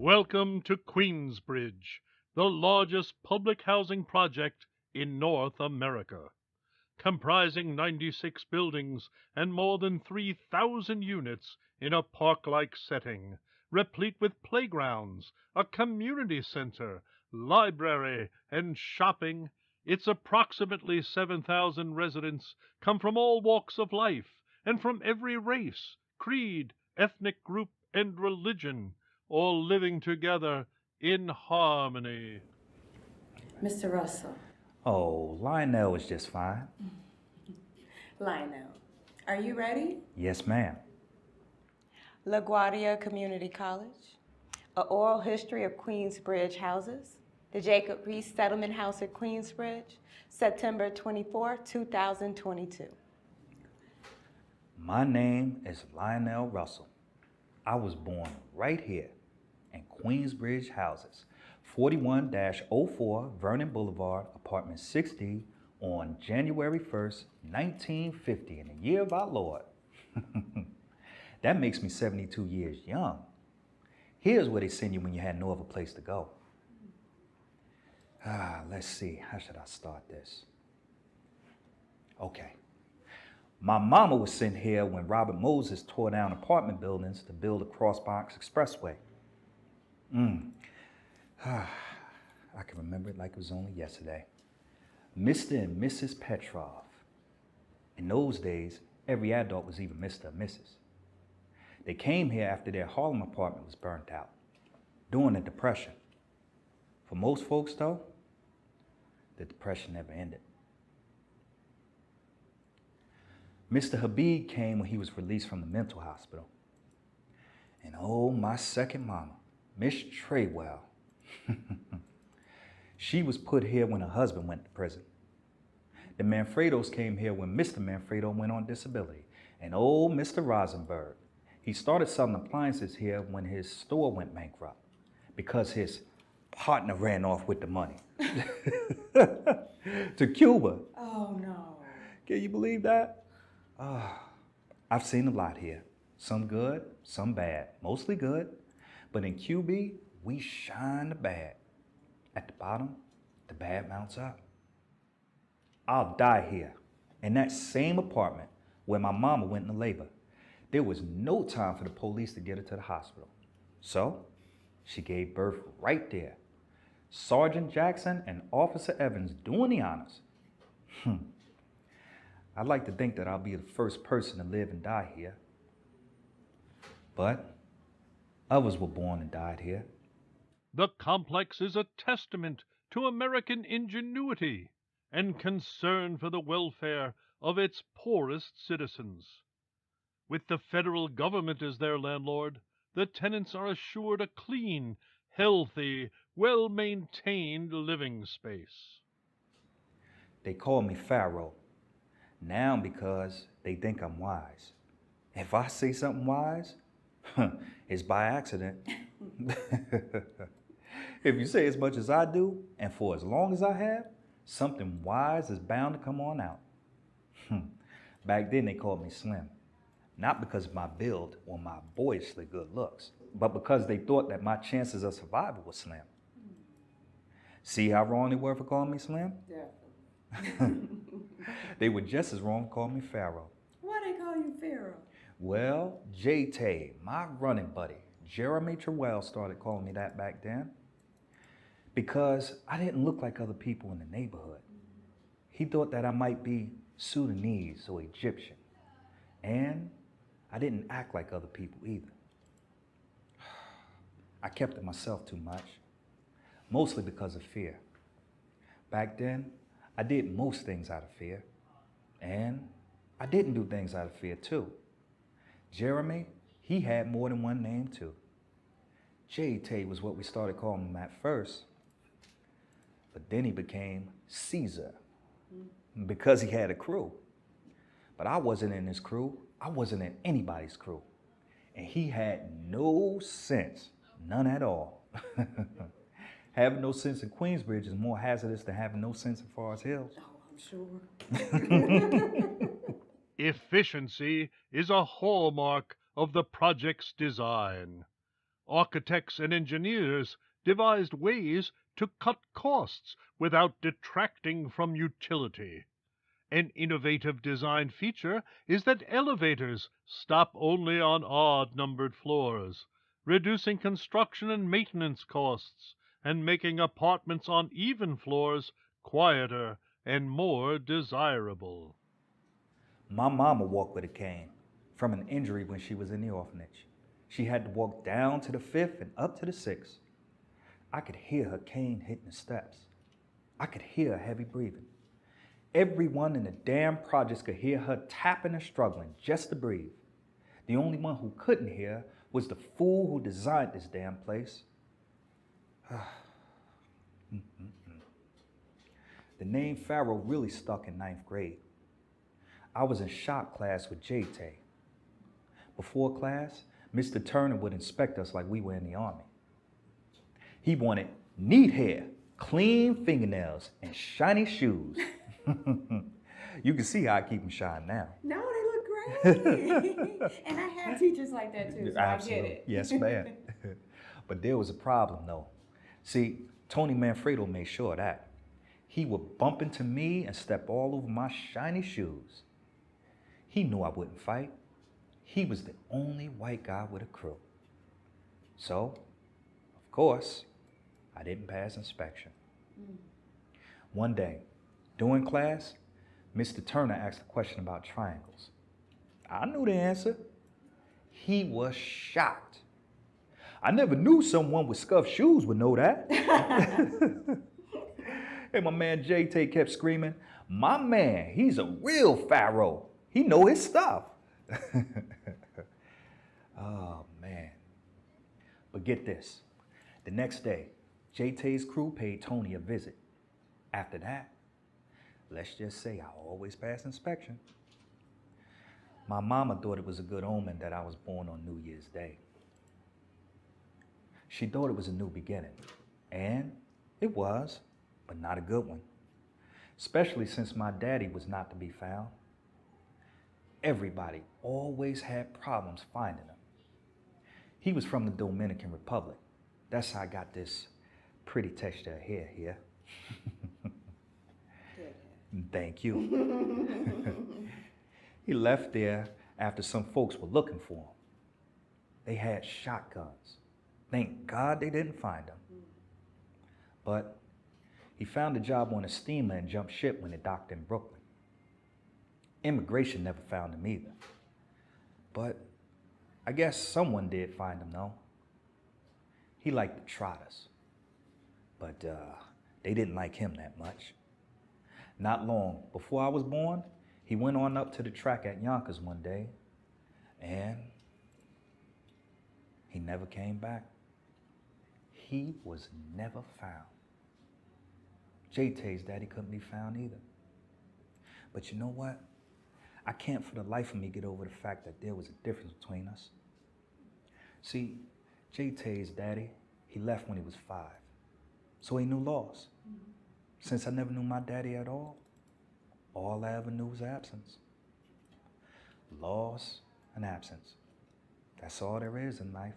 Welcome to Queensbridge, the largest public housing project in North America, comprising 96 buildings and more than 3,000 units in a park-like setting, replete with playgrounds, a community center, library, and shopping. Its approximately 7,000 residents come from all walks of life and from every race, creed, ethnic group, and religion, all living together in harmony. Mr. Russell. Oh, Lionel is just fine. Lionel, are you ready? Yes, ma'am. LaGuardia Community College, A Oral History of Queensbridge Houses, the Jacob Reese Settlement House at Queensbridge, September 24, 2022. My name is Lionel Russell. I was born right here in Queensbridge Houses, 41-04 Vernon Boulevard, apartment 60, on January 1st, 1950, in the year of our Lord. That makes me 72 years young. Here's where they send you when you had no other place to go. Let's see, how should I start this? Okay. My mama was sent here when Robert Moses tore down apartment buildings to build a crossbox expressway. I can remember it like it was only yesterday. Mr. and Mrs. Petrov. In those days, every adult was either Mr. or Mrs. They came here after their Harlem apartment was burnt out during the Depression. For most folks, though, the Depression never ended. Mr. Habib came when he was released from the mental hospital. And oh, my second mama, Miss Treywell. She was put here when her husband went to prison. The Manfredos came here when Mr. Manfredo went on disability. And old Mr. Rosenberg, he started selling appliances here when his store went bankrupt because his partner ran off with the money to Cuba. Oh, no. Can you believe that? I've seen a lot here. Some good, some bad, mostly good. But in QB, we shine the bad. At the bottom, the bad mounts up. I'll die here, in that same apartment where my mama went into labor. There was no time for the police to get her to the hospital. So, she gave birth right there. Sergeant Jackson and Officer Evans doing the honors. I'd like to think that I'll be the first person to live and die here. But others were born and died here. The complex is a testament to American ingenuity and concern for the welfare of its poorest citizens. With the federal government as their landlord, the tenants are assured a clean, healthy, well-maintained living space. They call me Pharaoh. Now because they think I'm wise. If I say something wise, it's by accident. If you say as much as I do, and for as long as I have, something wise is bound to come on out. Back then they called me Slim. Not because of my build or my boyishly good looks, but because they thought that my chances of survival were slim. See how wrong they were for calling me Slim? Yeah. They were just as wrong to call me Pharaoh. Why they call you Pharaoh? Well, J-Tay, my running buddy, Jeremy Terwell, started calling me that back then because I didn't look like other people in the neighborhood. He thought that I might be Sudanese or Egyptian, and I didn't act like other people either. I kept to myself too much, mostly because of fear. Back then, I did most things out of fear, and I didn't do things out of fear too. Jeremy, he had more than one name too. J-Tay was what we started calling him at first, but then he became Caesar because he had a crew. But I wasn't in his crew. I wasn't in anybody's crew. And he had no sense, none at all. Having no sense in Queensbridge is more hazardous than having no sense in Forest Hills. Oh, I'm sure. Efficiency is a hallmark of the project's design. Architects and engineers devised ways to cut costs without detracting from utility. An innovative design feature is that elevators stop only on odd-numbered floors, reducing construction and maintenance costs and making apartments on even floors quieter and more desirable. My mama walked with a cane from an injury when she was in the orphanage. She had to walk down to the 5th and up to the 6th. I could hear her cane hitting the steps. I could hear her heavy breathing. Everyone in the damn projects could hear her tapping and struggling just to breathe. The only one who couldn't hear was the fool who designed this damn place. The name Pharaoh really stuck in 9th grade. I was in shop class with J-Tay. Before class, Mr. Turner would inspect us like we were in the army. He wanted neat hair, clean fingernails, and shiny shoes. You can see how I keep them shine now. No, they look great. And I had teachers like that too, so Absolutely. I get it. Yes, ma'am. But there was a problem though. See, Tony Manfredo made sure of that. He would bump into me and step all over my shiny shoes. He knew I wouldn't fight. He was the only white guy with a crew. So, of course, I didn't pass inspection. One day, during class, Mr. Turner asked a question about triangles. I knew the answer. He was shocked. I never knew someone with scuffed shoes would know that. And my man J-Tay kept screaming, "My man, he's a real Pharaoh. He know his stuff." Oh, man. But get this. The next day, J-Tay's crew paid Tony a visit. After that, let's just say I always passed inspection. My mama thought it was a good omen that I was born on New Year's Day. She thought it was a new beginning, and it was, but not a good one, especially since my daddy was not to be found. Everybody always had problems finding him. He was from the Dominican Republic. That's how I got this pretty texture of hair here. Thank you. He left there after some folks were looking for him. They had shotguns. Thank God they didn't find him. But he found a job on a steamer and jumped ship when it docked in Brooklyn. Immigration never found him either. But I guess someone did find him though. He liked the Trotters, but they didn't like him that much. Not long before I was born, he went on up to the track at Yonkers one day, and he never came back. He was never found. J-Tay's daddy couldn't be found either. But you know what? I can't for the life of me get over the fact that there was a difference between us. See, J-Tay's daddy, he left when he was 5, so he knew loss. Since I never knew my daddy at all I ever knew was absence. Loss and absence. That's all there is in life.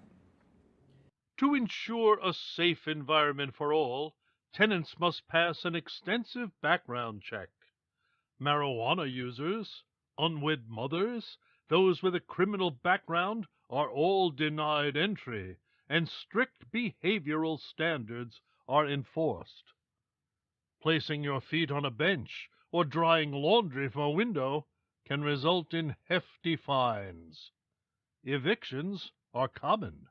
To ensure a safe environment for all, tenants must pass an extensive background check. Marijuana users, unwed mothers, those with a criminal background are all denied entry, and strict behavioral standards are enforced. Placing your feet on a bench or drying laundry from a window can result in hefty fines. Evictions are common.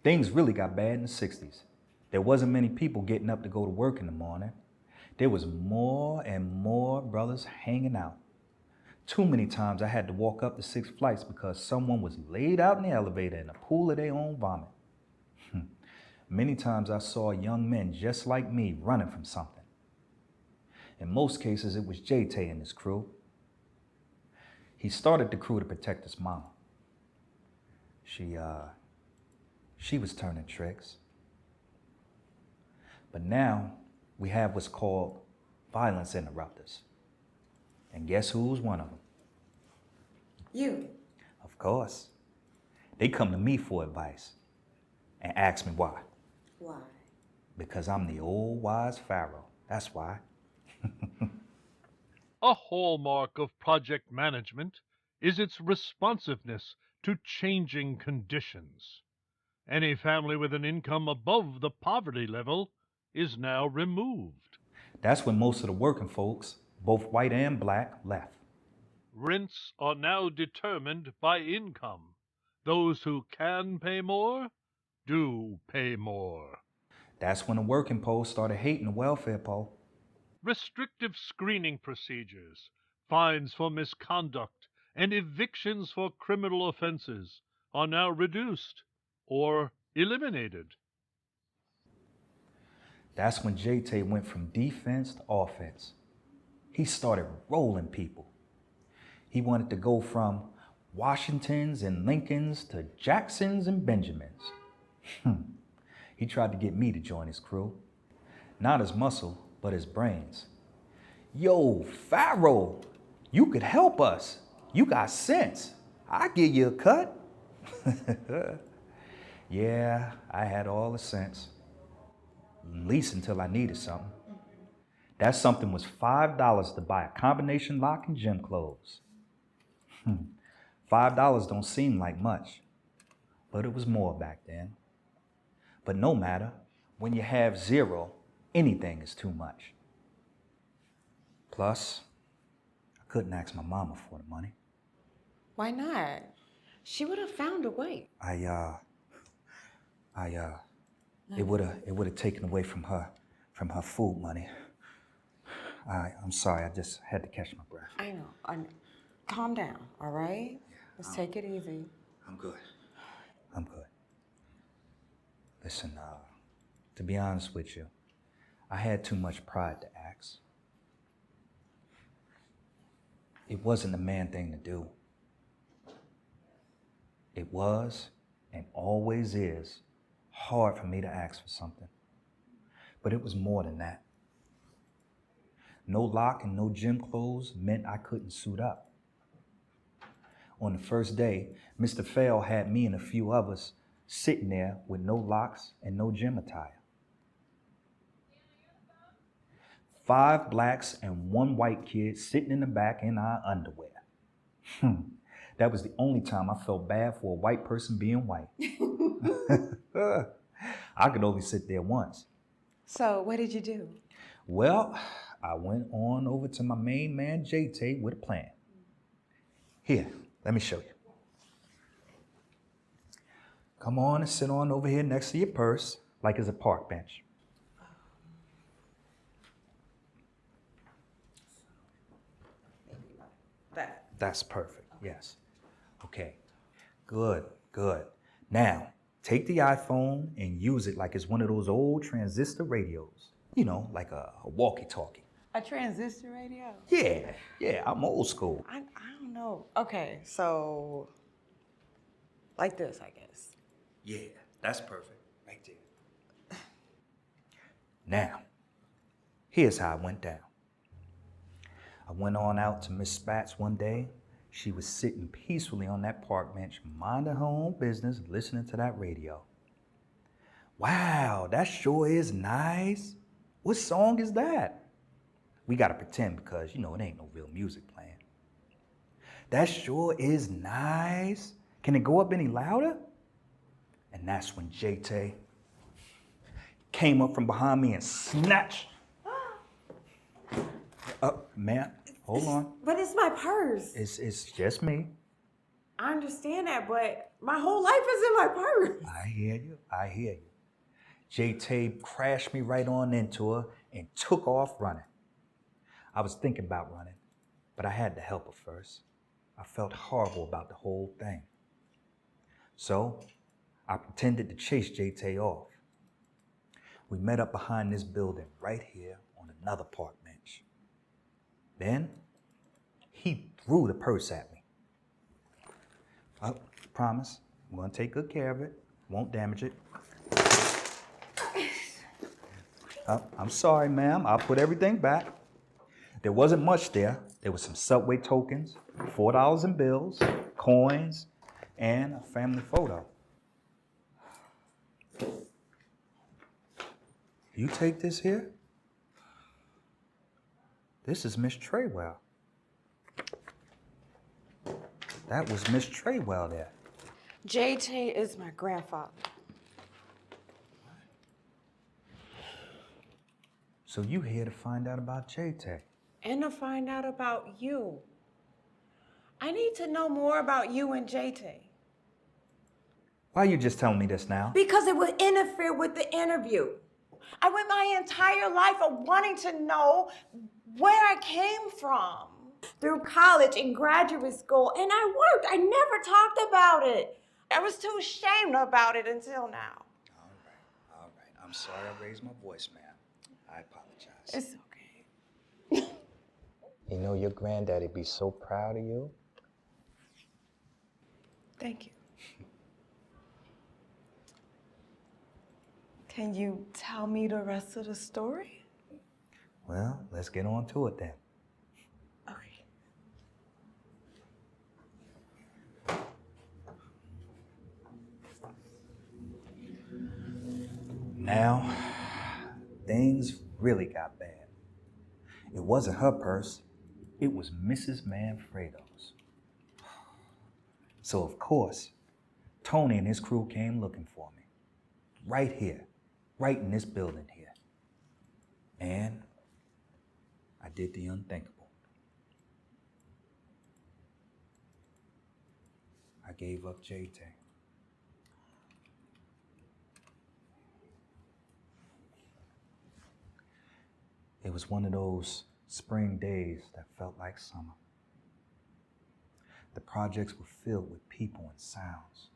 Things really got bad in the 60s. There wasn't many people getting up to go to work in the morning. There was more and more brothers hanging out. Too many times I had to walk up the 6 flights because someone was laid out in the elevator in a pool of their own vomit. Many times I saw young men just like me running from something. In most cases, it was J-Tay and his crew. He started the crew to protect his mama. She was turning tricks. But now we have what's called violence interrupters. And guess who's one of them? You. Of course. They come to me for advice and ask me why. Why? Because I'm the old wise pharaoh. That's why. A hallmark of project management is its responsiveness to changing conditions. Any family with an income above the poverty level is now removed. That's when most of the working folks, both white and black, left. Rents are now determined by income. Those who can pay more do pay more. That's when the working post started hating the welfare pole. Restrictive screening procedures, fines for misconduct, and evictions for criminal offenses are now reduced or eliminated. That's when J-Tay went from defense to offense. He started rolling people. He wanted to go from Washingtons and Lincolns to Jacksons and Benjamins. He tried to get me to join his crew. Not his muscle, but his brains. Yo, Pharaoh, you could help us. You got sense. I'll give you a cut. Yeah, I had all the sense. At least until I needed something. That something was $5 to buy a combination lock and gym clothes. $5 don't seem like much, but it was more back then. But no matter, when you have zero, anything is too much. Plus, I couldn't ask my mama for the money. Why not? She would have found a way. It would have taken away from her food money. I'm sorry, I just had to catch my breath. I know. Calm down, all right? Let's take it easy. I'm good. Listen, to be honest with you, I had too much pride to ask. It wasn't a man thing to do. It was, and always is, hard for me to ask for something. But it was more than that. No lock and no gym clothes meant I couldn't suit up. On the first day, Mr. Fell had me and a few others sitting there with no locks and no gym attire. 5 blacks and 1 white kid sitting in the back in our underwear. That was the only time I felt bad for a white person being white. I could only sit there once. So what did you do? Well, I went on over to my main man, J-Tay, with a plan. Here, let me show you. Come on and sit on over here next to your purse, like it's a park bench. That's perfect, yes. Okay, good. Now, take the iPhone and use it like it's one of those old transistor radios. You know, like a walkie-talkie. A transistor radio? Yeah, I'm old school. I don't know. Okay, so like this, I guess. Yeah, that's perfect, right there. Now, here's how it went down. I went on out to Miss Spats one day. She was sitting peacefully on that park bench, minding her own business, listening to that radio. Wow, that sure is nice. What song is that? We gotta pretend because, it ain't no real music playing. That sure is nice. Can it go up any louder? And that's when JT came up from behind me and snatched. Ma'am, hold on. But it's my purse. It's just me. I understand that, but my whole life is in my purse. I hear you. JT crashed me right on into her and took off running. I was thinking about running, but I had to help her first. I felt horrible about the whole thing. So I pretended to chase JT off. We met up behind this building right here on another park bench. Then he threw the purse at me. I promise, I'm gonna take good care of it, won't damage it. I'm sorry, ma'am, I'll put everything back. There wasn't much there. There was some Subway tokens, $4 in bills, coins, and a family photo. You take this here? This is Miss Treywell. That was Miss Treywell there. JT is my grandfather. So you here to find out about JT? And to find out about you. I need to know more about you and JT. Why are you just telling me this now? Because it would interfere with the interview. I went my entire life of wanting to know where I came from. Through college and graduate school, and I worked. I never talked about it. I was too ashamed about it until now. All right. I'm sorry I raised my voice, ma'am. I apologize. It's okay. You know your granddaddy'd be so proud of you. Thank you. Can you tell me the rest of the story? Well, let's get on to it then. Okay. Now, things really got bad. It wasn't her purse, it was Mrs. Manfredo's. So of course, Tony and his crew came looking for me. Right here, right in this building here. And I did the unthinkable. I gave up JT. It was one of those spring days that felt like summer. The projects were filled with people and sounds.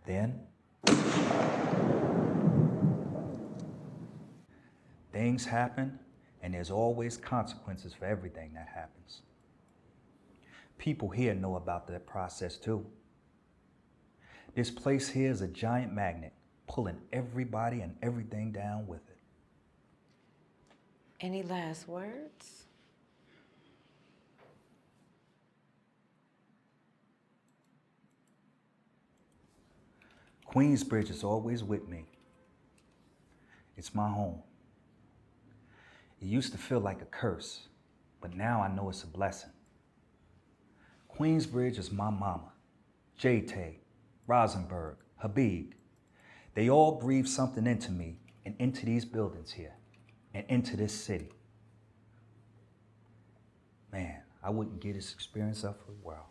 Then, things happen, and there's always consequences for everything that happens. People here know about that process too. This place here is a giant magnet, pulling everybody and everything down with it. Any last words? Queensbridge is always with me. It's my home. It used to feel like a curse, but now I know it's a blessing. Queensbridge is my mama, JT, Rosenberg, Habib. They all breathe something into me and into these buildings here and into this city. Man, I wouldn't give this experience up for the world.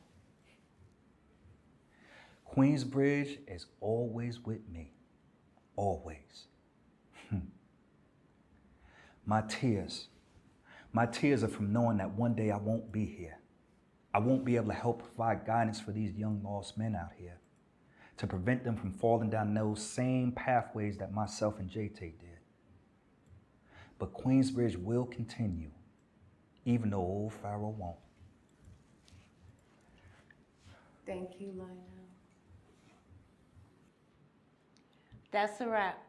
Queensbridge is always with me, always. My tears are from knowing that one day I won't be here. I won't be able to help provide guidance for these young lost men out here, to prevent them from falling down those same pathways that myself and JT did. But Queensbridge will continue, even though old Pharaoh won't. Thank you, Lionel. That's a wrap.